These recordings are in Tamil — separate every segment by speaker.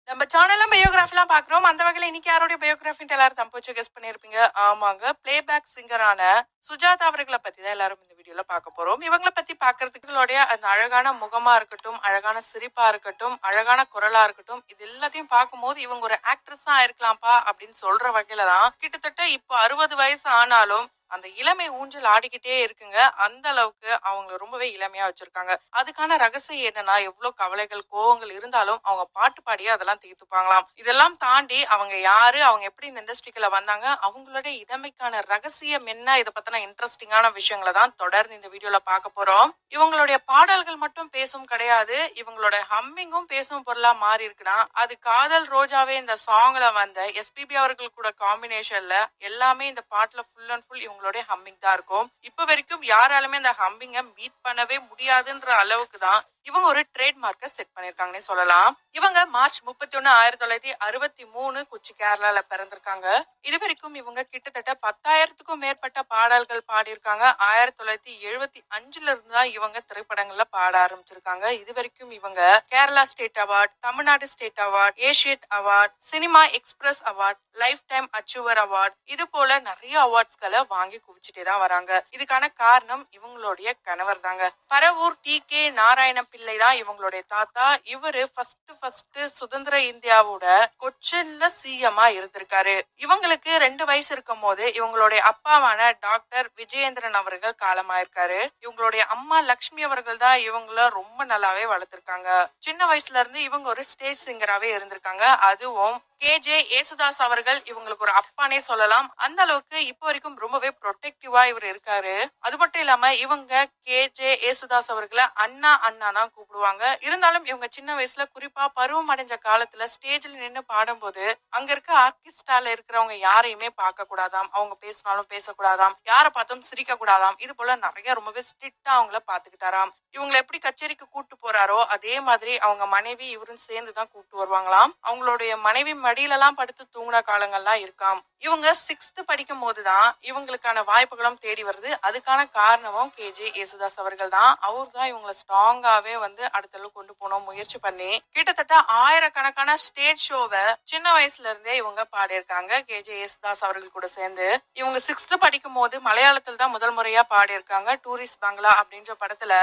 Speaker 1: நம்ம சேனல்ல பயோகிராஃபிலாம் பாக்குறோம். அந்த வகையில இன்னைக்கு யாருடைய பயோகிராஃபின்னு எல்லாரும் தம்புச்சு கெஸ் பண்ணிருப்பீங்க. ஆமாங்க. பிளேபேக் சிங்கரான சுஜாதா அவர்களை பத்தி தான் எல்லாரும் இந்த வீடியோல பார்க்க போறோம். இவங்களை பத்தி பாக்குறதுக்கு இவங்களுடைய அந்த அழகான முகமா இருக்கட்டும், அழகான சிரிப்பா இருக்கட்டும், அழகான குரலா இருக்கட்டும், இது எல்லாத்தையும் பார்க்கும்போது இவங்க ஒரு ஆக்ட்ரஸா இருக்கலாம்ப்பா அப்படின்னு சொல்ற வகையில தான் கிட்டத்தட்ட இப்போ 60 வயசு ஆனாலும் அந்த இளமை ஊஞ்சல் ஆடிக்கிட்டே இருக்குங்க. அந்த அளவுக்கு அவங்கள ரொம்பவே இளமையா வச்சிருக்காங்க. அதுக்கான ரகசியம் என்னன்னா, எவ்வளவு கவலைகள், கோவங்கள் இருந்தாலும் அவங்க பாட்டு பாடியே அதெல்லாம் தீர்த்துப்பாங்களாம். இதெல்லாம் தாண்டி அவங்க யாரு, அவங்க எப்படி இந்த இண்டஸ்ட்ரிக்குள்ள வந்தாங்க, அவங்களுடைய இளமைக்கான ரகசியம் என்ன, இதை பத்தின இன்ட்ரெஸ்டிங்கான விஷயங்களை தான் தொடர்ந்து இந்த வீடியோல பார்க்க போறோம். இவங்களுடைய பாடல்கள் மட்டும் பேசும் கிடையாது, இவங்களோட ஹம்மிங்கும் பேசும் பொருளா மாறி இருக்குன்னா அது காதல் ரோஜாவே இந்த சாங்ல வந்த எஸ்பிபி அவர்கள் கூட காம்பினேஷன்ல எல்லாமே இந்த பாட்டுல ஃபுல் அண்ட் ஃபுல் இவங்களுடைய ஹம்மிங் தான் இருக்கும். இப்ப வரைக்கும் யாராலுமே அந்த ஹம்மிங்க மீட் பண்ணவே முடியாதுன்ற அளவுக்கு தான் இவங்க ஒரு ட்ரேட்மார்க்கை செட் பண்ணிருக்காங்கன்னே சொல்லலாம். இவங்க மார்ச் 31 1963 கொச்சி கேரளால பிறந்திருக்காங்க. இது வரைக்கும் இவங்க கிட்டத்தட்ட 10,000க்கும் மேற்பட்ட பாடல்கள் பாடியிருக்காங்க. 1975ல இருந்து தான் இவங்க திரைப்படங்கள்ல பாட ஆரம்பிச்சிருக்காங்க. இது வரைக்கும் இவங்க Kerala state award, Tamil Nadu state award, Asiad award, cinema express award, lifetime achiever award, இது போல நிறைய அவார்ட்ஸ்களை வாங்கி குவிச்சுட்டே தான் வராங்க. இதுக்கான காரணம் இவங்களுடைய கணவர் தாங்க. பரவூர் டி.கே. நாராயணம் பிள்ளை தான் இவங்களுடைய தாத்தா. இவரு ஃபர்ஸ்ட் சுதந்திர இந்தியாவோட கொச்சின்ல சிஎம்மா இருந்திருக்காரு. இவங்களுக்கு 2 வயசு இருக்கும் போது இவங்களுடைய அப்பாவான டாக்டர் விஜயேந்திரன் அவர்கள் காலமாயிருக்காரு. இவங்களுடைய அம்மா லக்ஷ்மி அவர்கள் தான் இவங்கள ரொம்ப நல்லாவே வளர்த்திருக்காங்க. சின்ன வயசுல இருந்து இவங்க ஒரு ஸ்டேஜ் சிங்கராவே இருந்திருக்காங்க. அதுவும் கே.ஜே. ஏசுதாஸ் அவர்கள் இவங்களுக்கு ஒரு அப்பானே சொல்லலாம். அந்த அளவுக்கு இப்போ வரைக்கும் ரொம்பவே ப்ரொடெக்டிவா இவர் இருக்காரு. அது மட்டும் இல்லாம இவங்க கே.ஜே. ஏசுதாஸ் அவர்களை அண்ணா அண்ணா தான் கூப்பிடுவாங்க. இருந்தாலும் இவங்க சின்ன வயசுல குறிப்பா பருவம் அடைஞ்ச காலத்துல ஸ்டேஜ்ல நின்று பாடும்போது அங்க இருக்க ஆர்கெஸ்ட்ரால இருக்கிறவங்க யாரையுமே பார்க்க கூடாதாம், அவங்க பேசினாலும் பேசக்கூடாதாம், யாரை பார்த்தும் சிரிக்க கூடாதாம், இது போல நிறைய ரொம்பவே ஸ்ட்ரிக்டா அவங்கள பாத்துக்கிட்டாராம். இவங்களை எப்படி கச்சேரிக்கு கூட்டு போறாரோ அதே மாதிரி அவங்க மனைவி இவரும் சேர்ந்துதான் கூப்பிட்டு வருவாங்களாம். அவங்களுடைய மனைவி மடியில எல்லாம் படுத்து தூங்கின காலங்கள்லாம் இருக்காம். இவங்க 6th படிக்கும் போதுதான் இவங்களுக்கான வாய்ப்புகளும் தேடி வருது. அதுக்கான காரணமும் கே.ஜே. ஏசுதாஸ் அவர்கள் தான். அவர் தான் இவங்களை ஸ்ட்ராங்காவே அடுத்த அளவுக்கு கொண்டு போனோம் முயற்சி பண்ணி கிட்டத்தட்ட 1000கணக்கான ஸ்டேஜ் ஷோவை சின்ன வயசுல இருந்தே இவங்க பாடியிருக்காங்க. கே.ஜே. ஏசுதாஸ் அவர்கள் கூட சேர்ந்து இவங்க 6th படிக்கும் போது மலையாளத்தில் தான் முதல் முறையா பாடியிருக்காங்க. டூரிஸ்ட் பங்களா அப்படின்ற படத்துல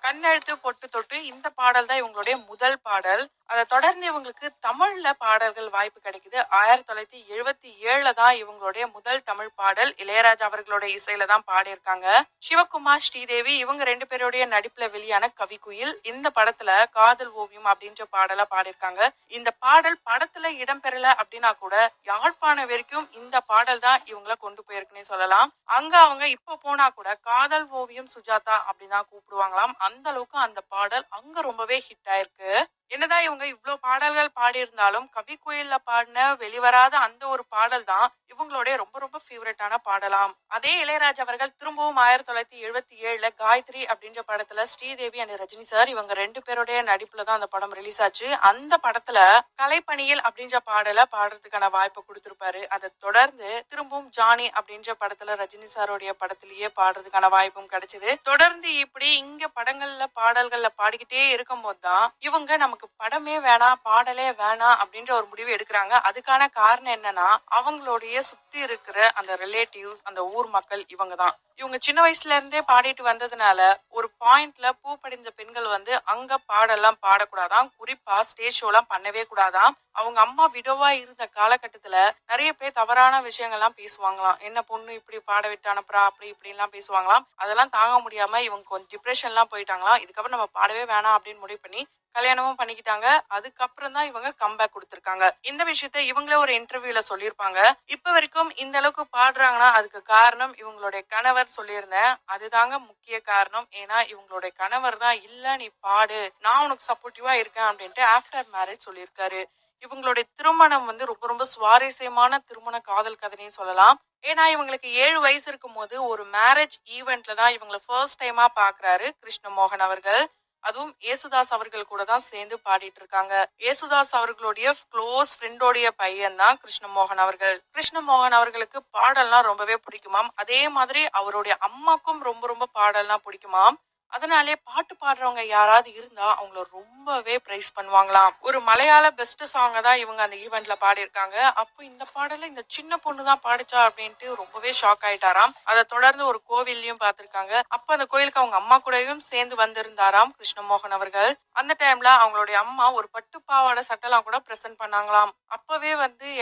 Speaker 1: கண்ணெழுத்து பொட்டு தொட்டு இந்த பாடல் தான் இவங்களுடைய முதல் பாடல். அதை தொடர்ந்து இவங்களுக்கு தமிழ்ல பாடல்கள் வாய்ப்பு கிடைக்குது. 1977 தான் இவங்களுடைய முதல் தமிழ் பாடல் இளையராஜா அவர்களுடைய இசையில தான் பாடியிருக்காங்க. சிவகுமார், ஸ்ரீதேவி இவங்க 2 பேருடைய நடிப்புல வெளியான கவிக்குயில் இந்த படத்துல காதல் ஓவியம் அப்படின்ற பாடலா பாடியிருக்காங்க. இந்த பாடல் படத்துல இடம்பெறல அப்படின்னா கூட யாழ்ப்பாணம் வரைக்கும் இந்த பாடல் தான் இவங்கள கொண்டு போயிருக்குன்னே சொல்லலாம். அங்க அவங்க இப்ப போனா கூட காதல் ஓவியம் சுஜாதா அப்படின்னா கூப்பிடுவாங்களாம். அந்த அளவுக்கு அந்த பாடல் அங்க ரொம்பவே ஹிட் ஆயிருக்கு. என்னதான் இவங்க இவ்வளவு பாடல்கள் பாடியிருந்தாலும் கவி கோயில்ல பாடின வெளிவராத அந்த ஒரு பாடல் தான் இவங்களுடைய ரொம்ப ரொம்ப ஃபேவரட்டான பாடலாம். அதே இளையராஜா அவர்கள் திரும்பவும் 1977ல காயத்ரி அப்படின்ற படத்துல ஸ்ரீதேவி அண்ட் ரஜினி சார் இவங்க 2 பேருடைய நடிப்புல தான் அந்த படம் ரிலீஸ் ஆச்சு. அந்த படத்துல கலைப்பணியில் அப்படின்ற பாடலை பாடுறதுக்கான வாய்ப்பு கொடுத்திருப்பாரு. அதை தொடர்ந்து திரும்பவும் ஜானி அப்படின்ற படத்துல ரஜினி சாருடைய படத்திலேயே பாடுறதுக்கான வாய்ப்பும் கிடைச்சது. தொடர்ந்து இப்படி இங்க படங்கள்ல பாடல்கள்ல பாடிக்கிட்டே இருக்கும் போதுதான் இவங்க நமக்கு படமே வேணாம், பாடலே வேணாம் அப்படின்ற ஒரு முடிவு எடுக்கிறாங்க. அதுக்கான காரணம் என்னன்னா அவங்களுடைய சுத்தி இருக்கிற அந்த ரிலேட்டிவ்ஸ், அந்த ஊர் மக்கள் இவங்க தான். இவங்க சின்ன வயசுல இருந்தே பாடிட்டு வந்ததுனால ஒரு பாயிண்ட்ல பூ படிஞ்ச பெண்கள் அங்க பாடெல்லாம் பாடக்கூடாதாம், குறிப்பா ஸ்டேஜ் ஷோ எல்லாம் பண்ணவே கூடாதாம். அவங்க அம்மா விடோவா இருந்த காலகட்டத்துல நிறைய பேர் தவறான விஷயங்கள்லாம் பேசுவாங்களாம். என்ன பொண்ணு இப்படி பாட விட்டு அனுப்புறா அப்படி இப்படி எல்லாம் பேசுவாங்களாம். அதெல்லாம் தாங்க முடியாம இவங்க கொஞ்சம் டிப்ரெஷன் எல்லாம் போயிட்டாங்களாம். இதுக்கப்புறம் நம்ம பாடவே வேணாம் அப்படின்னு முடிவு பண்ணி கல்யாணமும் பண்ணிக்கிட்டாங்க. அதுக்கப்புறம் தான் இவங்க கம்பேக் கொடுத்திருக்காங்க. இந்த விஷயத்த இவங்களே ஒரு இன்டர்வியூல சொல்லியிருப்பாங்க. இப்ப வரைக்கும் இந்த அளவுக்கு பாடுறாங்கன்னா அதுக்கு காரணம் இவங்களுடைய கணவர் சொல்லியிருந்தேன். அதுதாங்க முக்கிய காரணம். ஏன்னா இவங்களுடைய கணவர் தான் இல்ல நீ பாடு, நான் உனக்கு சப்போர்ட்டிவா இருக்கேன் அப்படின்ட்டு ஆஃப்டர் மேரேஜ் சொல்லியிருக்காரு. இவங்களுடைய திருமணம் ரொம்ப ரொம்ப சுவாரஸ்யமான திருமண காதல் கதைன்னு சொல்லலாம். ஏன்னா இவங்களுக்கு 7 வயசு இருக்கும் போது ஒரு மேரேஜ் ஈவெண்ட்ல தான் இவங்களை ஃபர்ஸ்ட் டைமா பாக்குறாரு கிருஷ்ணமோகன் அவர்கள். அதுவும் ஏசுதாஸ் அவர்கள் கூட தான் சேர்ந்து பாடிட்டு இருக்காங்க. ஏசுதாஸ் அவர்களுடைய க்ளோஸ் ஃப்ரெண்டோடைய பையன் தான் கிருஷ்ணமோகன் அவர்கள். கிருஷ்ணமோகன் அவர்களுக்கு பாடல்லாம் ரொம்பவே பிடிக்குமாம். அதே மாதிரி அவருடைய அம்மாக்கும் ரொம்ப ரொம்ப பாடல்லாம் பிடிக்குமாம். அதனாலே பாட்டு பாடுறவங்க யாராவது இருந்தா அவங்கள ரொம்பவே பிரைஸ் பண்ணுவாங்களாம். ஒரு மலையாள பெஸ்ட் சாங்க தான் இவங்க அந்த ஈவென்ட்ல பாடியிருக்காங்க. அப்போ இந்த பாடல இந்த சின்ன பொண்ணு தான் பாடுச்சா அப்படின்ட்டு ரொம்பவே ஷாக் ஆயிட்டாராம். அதை தொடர்ந்து ஒரு கோவில்லையும் பார்த்திருக்காங்க. அப்ப அந்த கோயிலுக்கு அவங்க அம்மா கூடயும் சேர்ந்து வந்திருந்தாராம் கிருஷ்ணமோகன் அவர்கள். அந்த டைம்ல அவங்களுடைய அம்மா ஒரு பட்டு பாவாடை சட்டெல்லாம் கூட பிரசன்ட் பண்ணாங்களாம். அப்பவே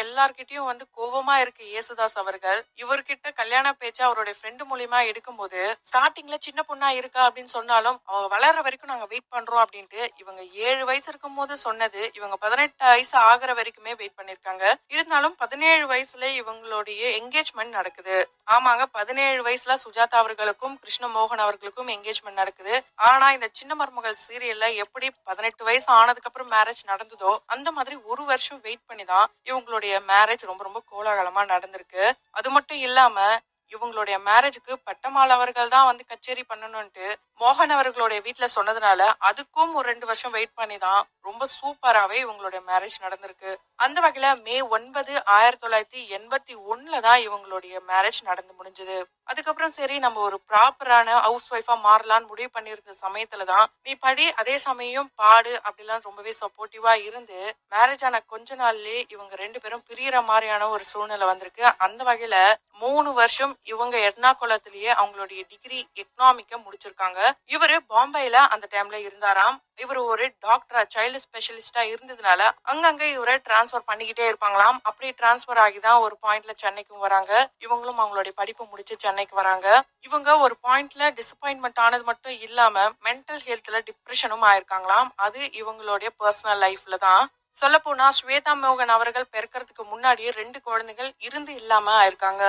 Speaker 1: எல்லார்கிட்டயும் கோவமா இருக்கு இயேசுதாஸ் அவர்கள். இவர்கிட்ட கல்யாண பேச்ச அவருடைய ஃப்ரெண்டு மூலியமா எடுக்கும்போது ஸ்டார்டிங்ல சின்ன பொண்ணா இருக்கா அப்படின்னு சொன்னாலும் அவங்க வளர்ற வரைக்கும் நாங்க வெயிட் பண்றோம் அப்படின்ட்டு இவங்க 7 வயசு இருக்கும் போது சொன்னது இவங்க 18 வயசு ஆகுற வரைக்குமே வெயிட் பண்ணிருக்காங்க. இருந்தாலும் 17 வயசுல இவங்களுடைய என்கேஜ்மெண்ட் நடக்குது. ஆமாங்க, 17 வயசுல சுஜாதா அவர்களுக்கும் கிருஷ்ணமோகன் அவர்களுக்கும் என்கேஜ்மெண்ட் நடக்குது. ஆனா இந்த சின்ன மருமகள் சீரியல்ல எப்படி 18 வயசு ஆனதுக்கு அப்புறம் மேரேஜ் நடந்ததோ அந்த மாதிரி ஒரு வருஷம் வெயிட் பண்ணி தான் இவங்களுடைய மேரேஜ் ரொம்ப ரொம்ப கோலாகலமா நடந்திருக்கு. அது மட்டும் இல்லாம இவங்களுடைய மேரேஜுக்கு பட்டமால் அவர்கள் தான் கச்சேரி பண்ணணும்ட்டு மோகன் அவர்களுடைய வீட்டுல சொன்னதுனால அதுக்கும் ஒரு 2 வருஷம் வெயிட் பண்ணி தான் ரொம்ப சூப்பராவே இவங்களுடைய மேரேஜ் நடந்திருக்கு. அந்த வகையில மே 9 1981 தான் இவங்களுடைய மேரேஜ் நடந்து முடிஞ்சது. அதுக்கப்புறம் சரி நம்ம ஒரு ப்ராப்பரான ஹவுஸ் ஒய்ஃபா மாறலான்னு முடிவு பண்ணியிருந்த சமயத்துலதான் நீ படி அதே சமயம் பாடு அப்படிலாம் ரொம்பவே சப்போர்ட்டிவா இருந்து மேரேஜ் ஆன கொஞ்ச நாள்லயே இவங்க 2 பேரும் பிரியற மாதிரியான ஒரு சூழ்நிலை வந்திருக்கு. அந்த வகையில 3 வருஷம் இவங்க எர்ணாகுளத்திலேயே அவங்களுடைய டிகிரி எக்கனாமிக்க முடிச்சிருக்காங்க. இவரு பாம்பேல அந்த டைம்ல இருந்தாராம். இவர் ஒரு டாக்டரா சைல்டு ஸ்பெஷலிஸ்டா இருந்ததுனால அங்கங்க இவரை டிரான்ஸ்பர் பண்ணிக்கிட்டே இருப்பாங்களாம். அப்படி டிரான்ஸ்பர் ஆகிதான் ஒரு பாயிண்ட்ல சென்னைக்கும் வராங்க. இவங்களும் அவங்களுடைய படிப்பு முடிச்சு சென்னைக்கு வராங்க. இவங்க ஒரு பாயிண்ட்ல டிசப்பாயின்மெண்ட் ஆனது மட்டும் இல்லாம மென்டல் ஹெல்த்ல டிப்ரெஷனும் ஆயிருக்காங்களாம். அது இவங்களுடைய பர்சனல் லைஃப்ல தான். சொல்ல போனா ஸ்வேதா மோகன் அவர்கள் பிறக்கிறதுக்கு முன்னாடியே 2 குழந்தைகள் இருந்து இல்லாம ஆயிருக்காங்க.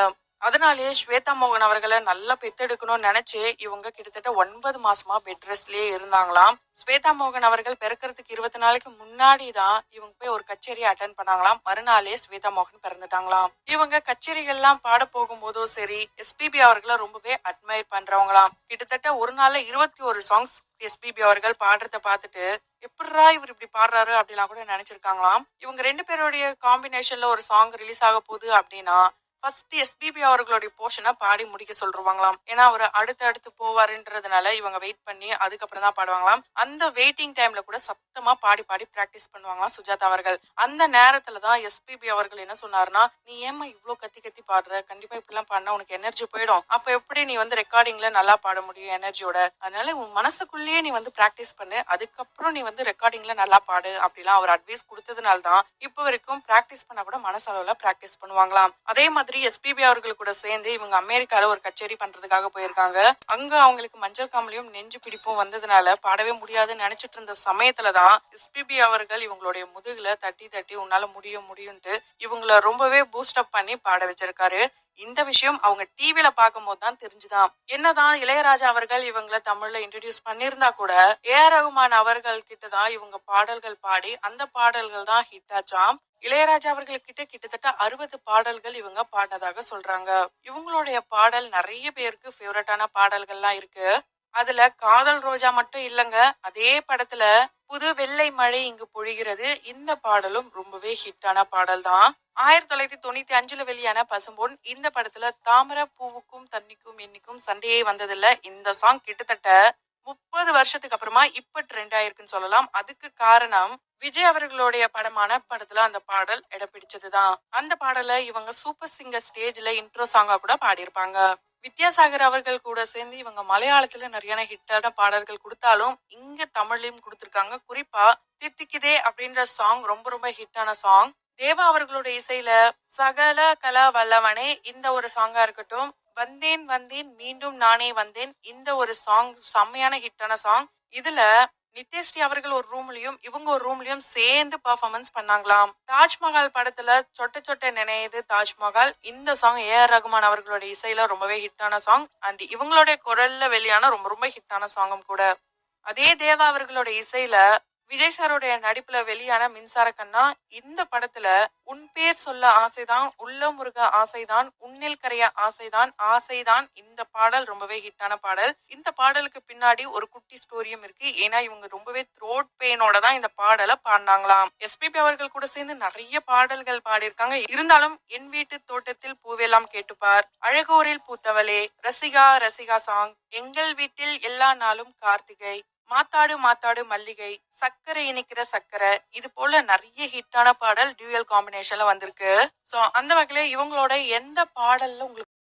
Speaker 1: அதனாலேயே ஸ்வேதா மோகன் அவர்களை நல்லா பெத்தெடுக்கணும்னு நினைச்சு இவங்க கிட்டத்தட்ட 9 மாசமா பெட் ரெஸ்ட்லயே இருந்தாங்களாம். ஸ்வேதா மோகன் அவர்கள் பிறக்கிறதுக்கு 20 நாளைக்கு முன்னாடி தான் இவங்க போய் ஒரு கச்சேரி அட்டன் பண்ணாங்களாம். மறுநாளே ஸ்வேதா மோகன் பிறந்துட்டாங்களாம். இவங்க கச்சேரிகள்லாம் பாட போகும்போதும் சரி எஸ்பிபி அவர்களை ரொம்பவே அட்மையர் பண்றவங்களாம். கிட்டத்தட்ட ஒரு நாள்ல 21 சாங்ஸ் எஸ்பிபி அவர்கள் பாடுறத பார்த்துட்டு எப்படிரா இவர் இப்படி பாடுறாரு அப்படிலாம் கூட நினைச்சிருக்காங்களாம். இவங்க 2 பேருடைய காம்பினேஷன்ல ஒரு சாங் ரிலீஸ் ஆக போகுது அப்படின்னா ஃபர்ஸ்ட் எஸ்பிபி அவர்களுடைய போர்ஷனை பாடி முடிக்க சொல்றாங்களாம். ஏன்னா அவர் அடுத்து போவாருன்றதுனால இவங்க வெயிட் பண்ணி அதுக்கப்புறம் தான் பாடுவாங்களாம். அந்த வெயிட்டிங் டைம்ல கூட சத்தமா பாடி பாடி பிராக்டிஸ் பண்ணுவாங்களாம் சுஜாதா அவர்கள். அந்த நேரத்துலதான் எஸ்பிபி அவர்கள் என்ன சொன்னாருன்னா, நீ ஏமா இவ்வளவு கத்தி கத்தி பாடுற, கண்டிப்பா இப்படிலாம் பாடினா உனக்கு எனர்ஜி போயிடும். அப்ப எப்படி நீ ரெக்கார்டிங்ல நல்லா பாட முடியும் எனர்ஜியோட, அதனால உன் மனசுக்குள்ளேயே நீ பிராக்டிஸ் பண்ணு, அதுக்கப்புறம் நீ ரெக்கார்டிங்ல நல்லா பாடு அப்படிலாம் அவர் அட்வைஸ் கொடுத்ததுனால தான் இப்ப வரைக்கும் பிராக்டிஸ் பண்ண கூட மனசளவுல பிராக்டிஸ் பண்ணுவாங்களாம். அதே மாதிரி எஸ்பிபி அவர்கள் கூட சேர்ந்து இவங்க அமெரிக்கால ஒரு கச்சேரி பண்றதுக்காக போயிருக்காங்க. அங்க அவங்களுக்கு மஞ்சள் காமலையும் நெஞ்சு பிடிப்பும் வந்ததுனால பாடவே முடியாதுன்னு நினைச்சிட்டு இருந்த சமயத்துலதான் எஸ்பிபி அவர்கள் இவங்களுடைய முதுகுல தட்டி தட்டி உன்னால முடியும்ட்டு இவங்கள ரொம்பவே பூஸ்ட் அப் பண்ணி பாட வச்சிருக்காரு. இந்த விஷயம் அவங்க டிவில பார்க்கும்போது தான் தெரிஞ்சுதான். என்னதான் இளையராஜா அவர்கள் இவங்களை தமிழ்ல இன்ட்ரடியூஸ் பண்ணிருந்தா கூட ஏஆர் ரகுமான் அவர்கள் கிட்டதான் இவங்க பாடல்கள் பாடி அந்த பாடல்கள் தான் ஹிட் ஆச்சாம். இளையராஜா அவர்கள்கிட்ட கிட்டத்தட்ட 60 பாடல்கள் இவங்க பாடினதாக சொல்றாங்க. இவங்களுடைய பாடல் நிறைய பேருக்கு ஃபேவரட்டான பாடல்கள்லாம் இருக்கு. அதுல காதல் ரோஜா மட்டும் இல்லங்க, அதே படத்துல புது வெள்ளை மழை இங்கு பொழிகிறது இந்த பாடலும் ரொம்பவே ஹிட்டான பாடல் தான். 1995 வெளியான பசும்பொன் இந்த படத்துல தாமரை பூவுக்கும் தண்ணிக்கும் என்னைக்கும் சண்டையே வந்ததில்ல இந்த சாங் கிட்டத்தட்ட 30 வருஷத்துக்கு அப்புறமா இப்ப ட்ரெண்ட் ஆயிருக்குன்னு சொல்லலாம். அதுக்கு காரணம் விஜய் அவர்களுடைய படமான படத்துல அந்த பாடல் இடம் பிடிச்சதுதான். அந்த பாடலை இவங்க சூப்பர் சிங்கர் ஸ்டேஜ்ல இன்ட்ரோ சாங்கா கூட பாடியிருப்பாங்க. வித்யாசாகர் அவர்கள் கூட சேர்ந்து இவங்க மலையாளத்துல நிறைய ஹிட்டான பாடல்கள் கொடுத்தாலும் இங்க தமிழ்லயும் கொடுத்திருக்காங்க. குறிப்பா தித்திக்குதே அப்படின்ற சாங் ரொம்ப ரொம்ப ஹிட்டான சாங். தேவா அவர்களுடைய இசையில சகல கலா வல்லவனே இந்த ஒரு சாங்கா இருக்கட்டும், வந்தேன் வந்தேன் மீண்டும் நானே வந்தேன் இந்த ஒரு சாங் செம்மையான ஹிட்டான சாங். இதுல நித்யஸ்ரீ அவர்கள் ஒரு ரூம்லயும் இவங்க ஒரு ரூம்லயும் சேர்ந்து பெர்ஃபார்மன்ஸ் பண்ணாங்களாம். தாஜ்மஹால் படத்துல சொட்ட சொட்ட நினைது தாஜ்மஹால் இந்த சாங் ஏஆர் ரகுமான் அவர்களுடைய இசையில ரொம்பவே ஹிட்டான சாங். அண்ட் இவங்களுடைய குரல்ல வெளியான ரொம்ப ரொம்ப ஹிட்டான சாங்கும் கூட. அதே தேவா அவர்களுடைய இசையில விஜய் சாருடைய நடிப்புல வெளியான மின்சார கண்ணா இந்த படத்துல உன் பேர் சொல்ல ஆசைதான், உள்ள முருக ஆசைதான், உன்னில் கரைய ஆசைதான், ஆசைதான் இந்த பாடல் ரொம்பவே ஹிட்டான பாடல். இந்த பாடலுக்கு பின்னாடி ஒரு குட்டி ஸ்டோரியும் இருக்கு. ஏன்னா இவங்க ரொம்பவே த்ரோட் பெயினோட தான் இந்த பாடலை பாடினாங்களாம். எஸ்பிபி அவர்கள் கூட சேர்ந்து நிறைய பாடல்கள் பாடியிருக்காங்க. இருந்தாலும் என் வீட்டு தோட்டத்தில் பூவெல்லாம் கேட்டுப்பார், அழகோரில் பூத்தவளே, ரசிகா ரசிகா சாங், எங்கள் வீட்டில் எல்லா நாளும் கார்த்திகை, மாத்தாடு மாத்தாடு மல்லிகை, சக்கரை இனிக்கிற சக்கரை, இது போல நிறைய ஹிட்டான பாடல் டியூயல் காம்பினேஷன்ல வந்திருக்கு. சோ அந்த வகையில இவங்களோட எந்த பாடல்ல உங்களுக்கு